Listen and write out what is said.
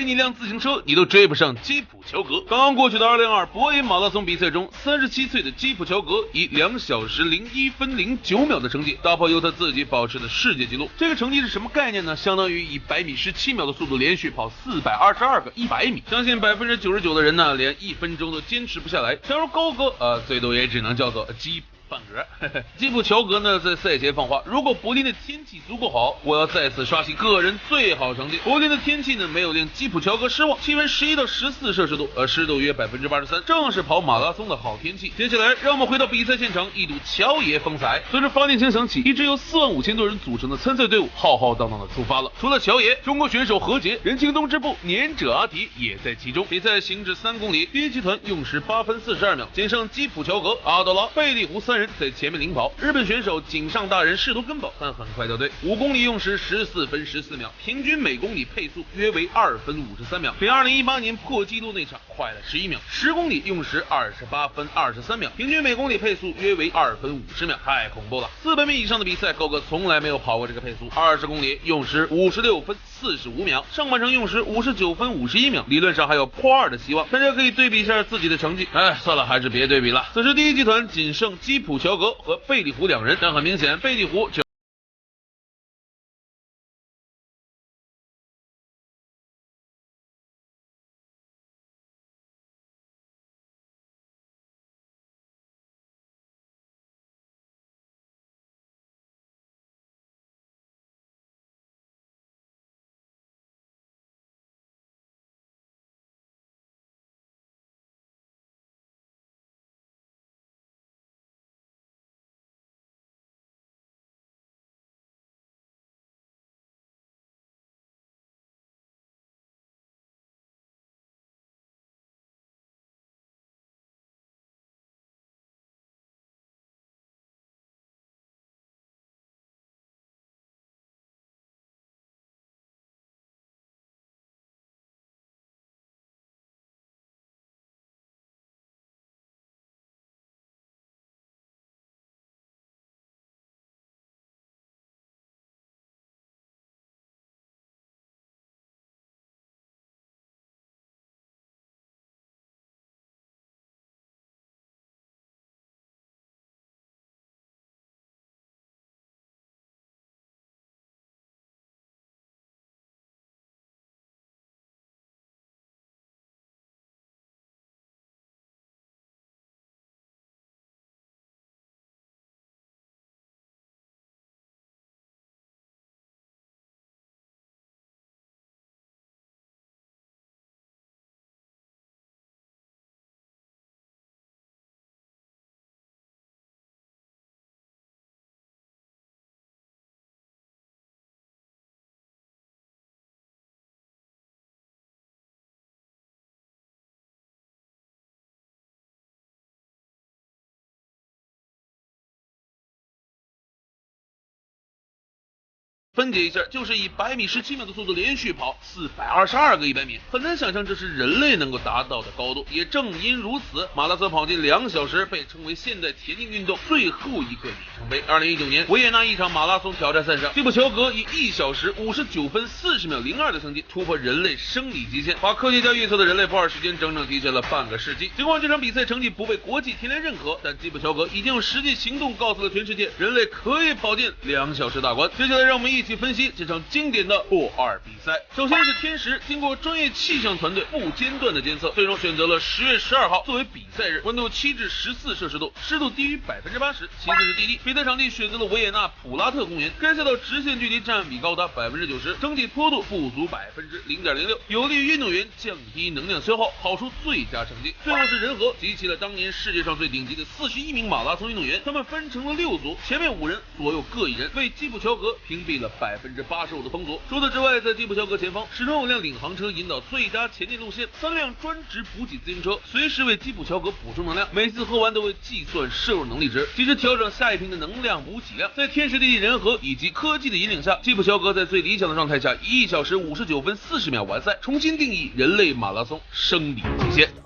给你辆自行车，你都追不上基普乔格。刚刚过去的202博恩马拉松比赛中，37岁的基普乔格以2小时01分09秒的成绩打破由他自己保持的世界纪录。这个成绩是什么概念呢？相当于以100米17秒的速度连续跑422个100米。相信99%的人呢，连1分钟都坚持不下来。诚如高哥最多也只能叫做基普半格。基普乔格呢在赛前放话，如果柏林的天气足够好，我要再次刷新个人最好成绩。柏林的天气呢没有令基普乔格失望，气温11到14摄氏度，湿度约83%，正是跑马拉松的好天气。接下来让我们回到比赛现场，一睹乔爷风采。随着发电枪响起，一支由45000多人组成的参赛队伍浩浩荡荡的出发了。除了乔爷，中国选手何洁、任庆东之部年者阿迪也在其中。比赛行至3公里，第一集团用时8分42秒，仅剩基普乔格、阿德拉、贝利胡3人在前面领跑。日本选手井上大人试图跟跑，但很快掉队。5公里用时14分14秒，平均每公里配速约为2分53秒，比2018年破纪录那场快了11秒。10公里用时28分23秒，平均每公里配速约为2分50秒，太恐怖了。400米以上的比赛，高哥从来没有跑过这个配速。20公里用时56分45秒，上半程用时59分51秒，理论上还有破2的希望。大家可以对比一下自己的成绩。算了，还是别对比了。此时第一集团仅剩基普乔格和贝利胡2人，但很明显，贝利胡分解一下，就是以100米17秒的速度连续跑422个100米，很难想象这是人类能够达到的高度。也正因如此，马拉松跑进2小时被称为现代田径运动最后一个里程碑。2019年维也纳一场马拉松挑战赛上，基普乔格以1小时59分40秒02的成绩突破人类生理极限，把科学家预测的人类破2时间整整提前了半个世纪。尽管这场比赛成绩不被国际田联认可，但基普乔格已经用实际行动告诉了全世界，人类可以跑进2小时大关。接下来让我们一起分析这场经典的破2比赛。首先是天时，经过专业气象团队不间断的监测，最终选择了10月12号作为比赛日，温度7至14摄氏度，湿度低于80%。其次是地利，比赛场地选择了维也纳普拉特公园，该赛道直线距离占比高达90%，整体坡度不足0.06%，有利于运动员降低能量消耗，跑出最佳成绩。最后是人和，集齐了当年世界上最顶级的41名马拉松运动员，他们分成了6组，前面5人，左右各1人，为基普乔格屏蔽了85%的风阻。除此之外，在基普乔格前方始终有辆领航车引导最佳前进路线，3辆专职补给自行车随时为基普乔格补充能量，每次喝完都会计算摄入能力值，及时调整下一瓶的能量补给量。在天时地利人和以及科技的引领下，基普乔格在最理想的状态下以1小时59分40秒完赛，重新定义人类马拉松生理极限。